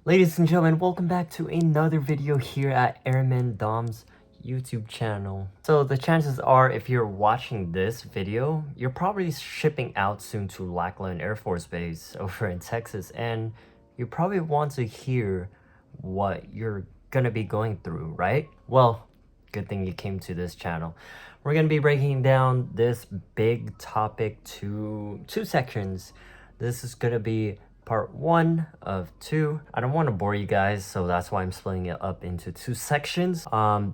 Ladies and gentlemen, welcome back to another video here at Airman Dom's YouTube channel. So the chances are, if you're watching this video, you're probably shipping out soon to Lackland Air Force Base over in Texas, and you probably want to hear what you're gonna be going through, right? Well, good thing you came to this channel. We're gonna be breaking down this big topic to two sections. This is gonna be part one of two. I don't want to bore you guys, so that's why I'm splitting it up into two sections.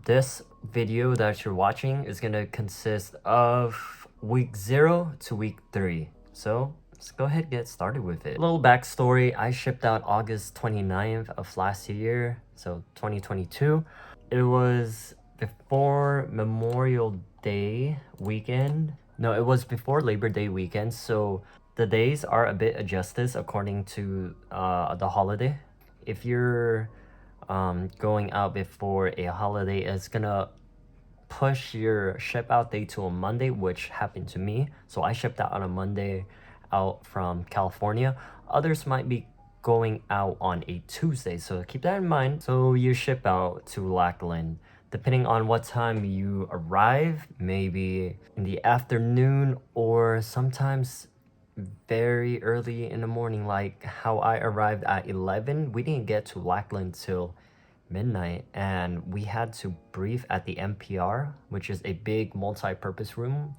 This video that you're watching is gonna consist of week 0 to week 3. So let's go ahead and get started with it. A little backstory: I shipped out August 29th of last year, so 2022. It was before Memorial Day weekend. No, it was before Labor Day weekend, so the days are a bit adjusted according to the holiday. If you're going out before a holiday, it's gonna push your ship out day to a Monday, which happened to me. So I shipped out on a Monday out from California. Others might be going out on a Tuesday, so keep that in mind. So you ship out to Lackland. Depending on what time you arrive, maybe in the afternoon or sometimes very early in the morning, like how I arrived at 11. We didn't get to Lackland till midnight, and we had to brief at the MPR, which is a big multi-purpose room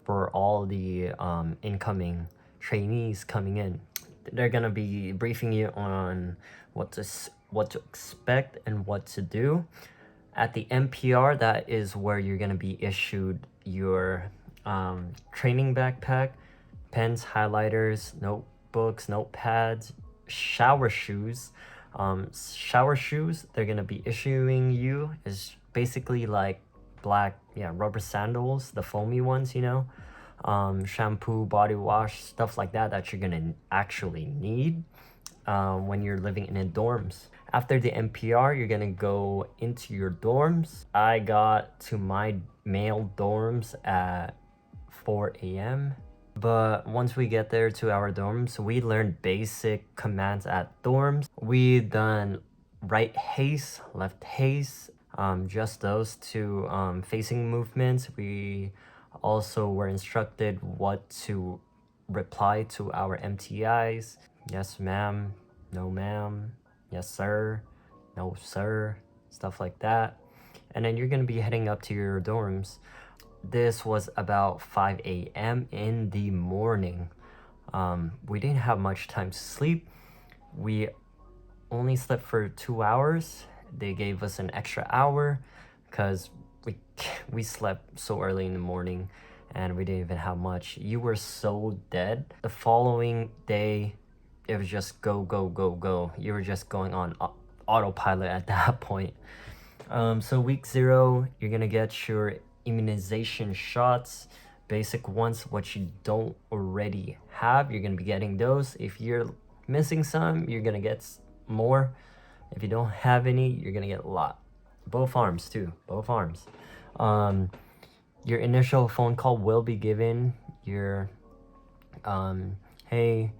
for all the incoming trainees coming in. They're gonna be briefing you on what to expect and what to do. At the MPR, that is where you're gonna be issued your training backpack, pens, highlighters, notebooks, notepads, shower shoes. Shower shoes they're gonna be issuing you is basically like black, rubber sandals, the foamy ones, shampoo, body wash, stuff like that that you're gonna actually need when you're living in dorms. After the MPR, you're gonna go into your dorms. I got to my male dorms at 4 a.m. But once we get there to our dorms, we learned basic commands at dorms. We done right haste, left haste, just those two facing movements. We also were instructed what to reply to our MTIs. Yes, ma'am. No, ma'am. Yes, sir. No, sir. Stuff like that. And then you're gonna be heading up to your dorms. This was about 5 a.m. in the morning. We didn't have much time to sleep. We only slept for 2 hours. They gave us an extra hour because we slept so early in the morning and we didn't even have much. You were so dead. The following day, it was just go, go, go, go. You were just going on autopilot at that point. So week 0, you're gonna get your immunization shots, basic ones. What you don't already have, you're gonna be getting those. If you're missing some, you're gonna get more. If you don't have any, you're gonna get a lot. Both arms too, both arms. Your initial phone call will be given. Your hey,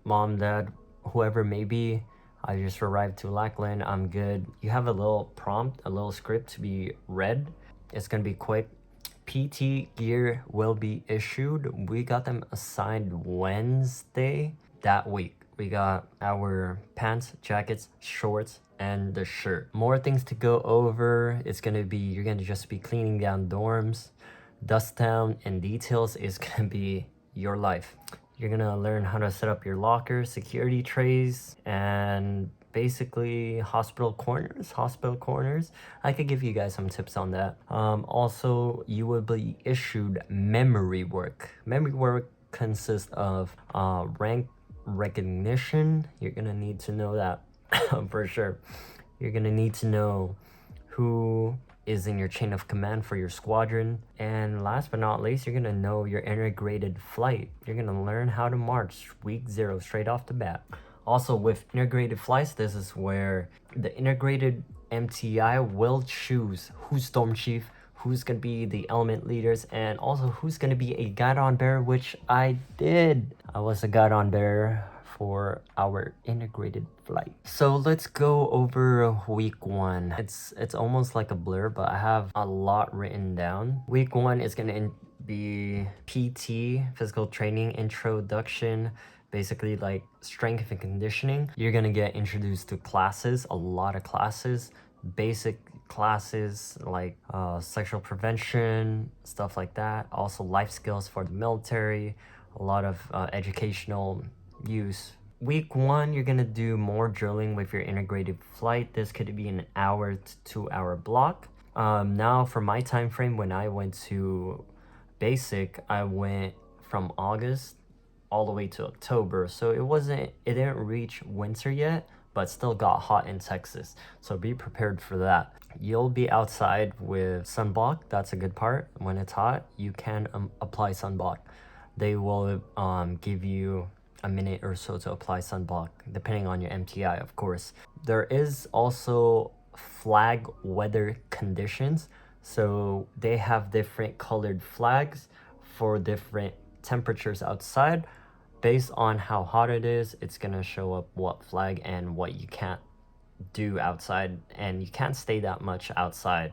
mom, dad, whoever may be, I just arrived to Lackland, I'm good. You have a little prompt, a little script to be read. It's gonna be quick. PT gear will be issued. We got them assigned Wednesday that week. We got our pants, jackets, shorts, and the shirt. More things to go over. It's gonna be, you're gonna just be cleaning down dorms. Dust down and details is gonna be your life. You're gonna learn how to set up your locker, security trays, and basically hospital corners. I could give you guys some tips on that. Also, you will be issued memory work. Memory work consists of rank recognition. You're gonna need to know that for sure. You're gonna need to know who is in your chain of command for your squadron. And last but not least, you're gonna know your integrated flight. You're gonna learn how to march week 0 straight off the bat. Also, with integrated flights, this is where the integrated MTI will choose who's Storm Chief, who's gonna be the element leaders, and also who's gonna be a guidon bearer, which I did. I was a guidon bearer for our integrated flight. So let's go over week 1. It's almost like a blur, but I have a lot written down. Week 1 is gonna be PT, physical training introduction, basically like strength and conditioning. You're gonna get introduced to classes, a lot of classes, basic classes like sexual prevention, stuff like that. Also life skills for the military, a lot of educational use. Week 1, you're gonna do more drilling with your integrated flight. This could be an hour to 2 hour block. Now for my time frame, when I went to basic, I went from August all the way to October, so it didn't reach winter yet, but still got hot in Texas, so be prepared for that. You'll be outside with sunblock. That's a good part. When it's hot, you can apply sunblock. They will give you a minute or so to apply sunblock, depending on your MTI, of course. There is also flag weather conditions, so they have different colored flags for different temperatures outside. Based on how hot it is, it's gonna show up what flag and what you can't do outside, and you can't stay that much outside.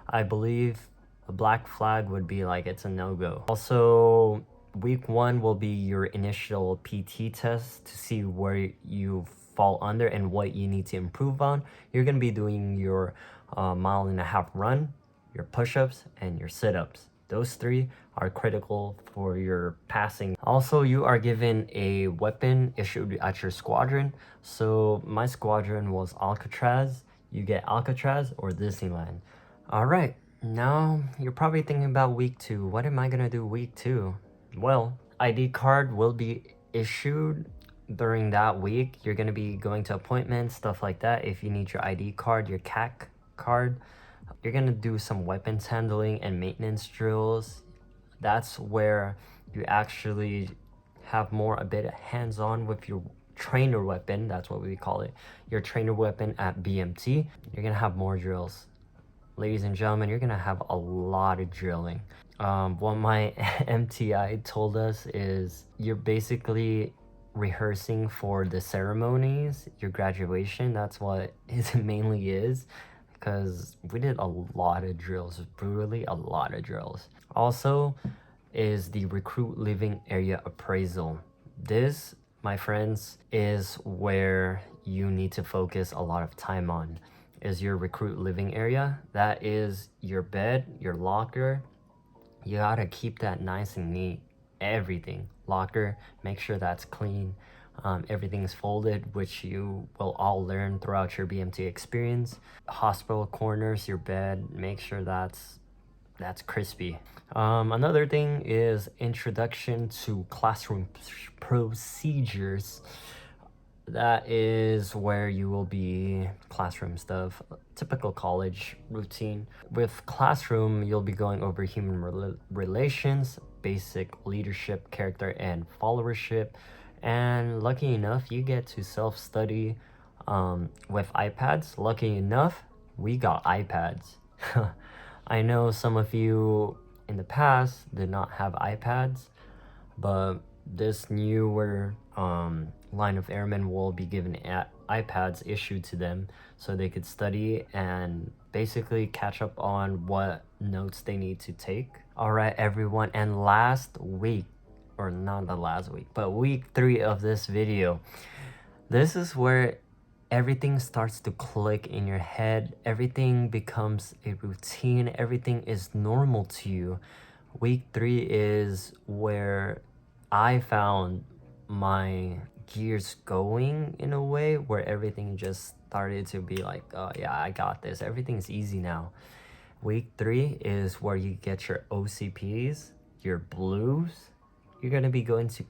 I believe a black flag would be like it's a no-go. Also, week 1 will be your initial PT test to see where you fall under and what you need to improve on. You're gonna be doing your 1.5 mile run, your push-ups, and your sit-ups. Those 3 are critical for your passing. Also, you are given a weapon issued at your squadron. So my squadron was Alcatraz. You get Alcatraz or Disneyland. All right, now you're probably thinking about week 2. What am I gonna do week 2? Well, ID card will be issued during that week. You're gonna be going to appointments, stuff like that. If you need your ID card, your CAC card, you're gonna do some weapons handling and maintenance drills. That's where you actually have a bit hands-on with your trainer weapon. That's what we call it, your trainer weapon at BMT. You're gonna have more drills. Ladies and gentlemen, you're gonna have a lot of drilling. What my MTI told us is you're basically rehearsing for the ceremonies, your graduation. That's what it mainly is, because we did a lot of drills, brutally a lot of drills. Also is the recruit living area appraisal. This, my friends, is where you need to focus a lot of time on, is your recruit living area. That is your bed, your locker. You gotta keep that nice and neat. Everything, locker, make sure that's clean. Everything's folded, which you will all learn throughout your BMT experience. Hospital corners, your bed, make sure that's crispy. Another thing is introduction to classroom procedures. That is where you will be classroom stuff, typical college routine. With classroom, you'll be going over human relations, basic leadership, character, and followership. And lucky enough, you get to self-study with iPads. Lucky enough, we got iPads. I know some of you in the past did not have iPads, but this newer line of airmen will be given iPads issued to them so they could study and basically catch up on what notes they need to take. All right, everyone, and last week, or not the last week, but week 3 of this video, this is where everything starts to click in your head. Everything becomes a routine. Everything is normal to you. Week 3 is where I found my gears going in a way, where everything just started to be like, oh yeah, I got this. Everything's easy now. Week 3 is where you get your OCPs, your blues. You're gonna be going to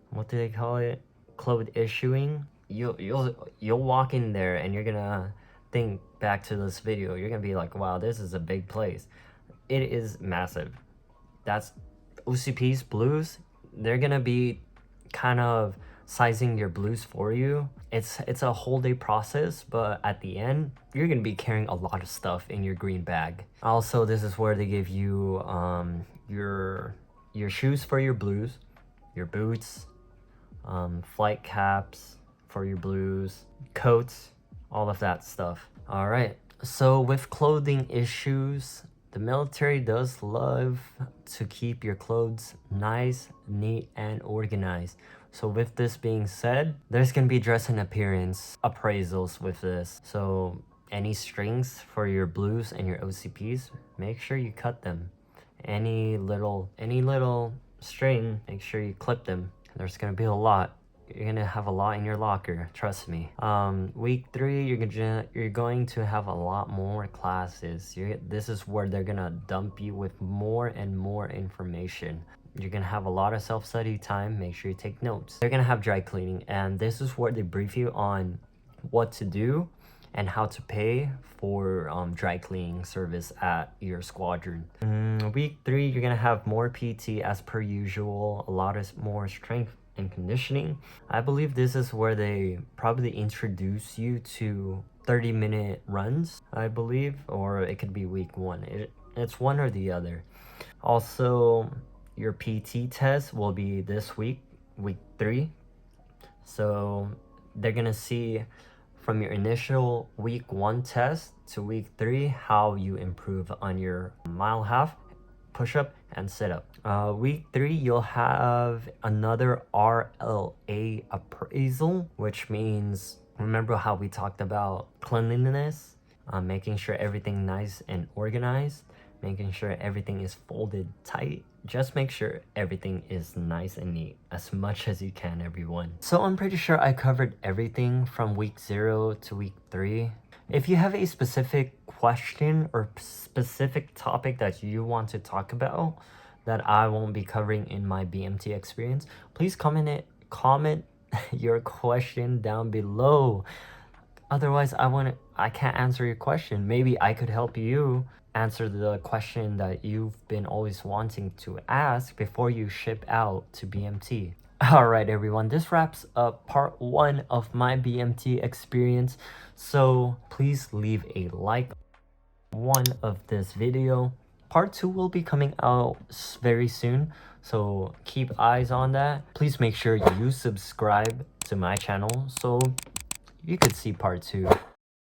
what do they call it? Code issuing. You'll walk in there and you're gonna think back to this video. You're gonna be like, wow, this is a big place. It is massive. That's OCPs, blues. They're gonna be kind of sizing your blues for you. It's a whole day process, but at the end, you're gonna be carrying a lot of stuff in your green bag. Also, this is where they give you your shoes for your blues, your boots, flight caps for your blues, coats, all of that stuff. All right, so with clothing issues, the military does love to keep your clothes nice, neat, and organized. So with this being said, there's gonna be dress and appearance appraisals with this. So any strings for your blues and your OCPs, make sure you cut them. Any little string, make sure you clip them. There's gonna be a lot. You're gonna have a lot in your locker, trust me. Week 3, you're going to have a lot more classes. This is where they're gonna dump you with more and more information. You're gonna have a lot of self-study time. Make sure you take notes. They're gonna have dry cleaning, and this is where they brief you on what to do and how to pay for dry cleaning service at your squadron. Week 3, you're gonna have more PT as per usual, a lot of more strength and conditioning. I believe this is where they probably introduce you to 30-minute runs, I believe, or it could be week 1. It's one or the other. Also, your PT test will be this week 3. So they're gonna see from your initial week 1 test to week 3 how you improve on your mile half, push-up, and sit-up. Week 3, you'll have another RLA appraisal, which means, remember how we talked about cleanliness, making sure everything nice and organized, making sure everything is folded tight. Just make sure everything is nice and neat as much as you can, everyone. So I'm pretty sure I covered everything from week 0 to week 3. If you have a specific question or specific topic that you want to talk about that I won't be covering in my BMT experience, please comment your question down below. Otherwise, I can't answer your question. Maybe I could help you answer the question that you've been always wanting to ask before you ship out to BMT. Alright everyone, this wraps up part 1 of my BMT experience. So please leave a like on of this video. Part 2 will be coming out very soon, so keep eyes on that. Please make sure you subscribe to my channel so you could see part 2.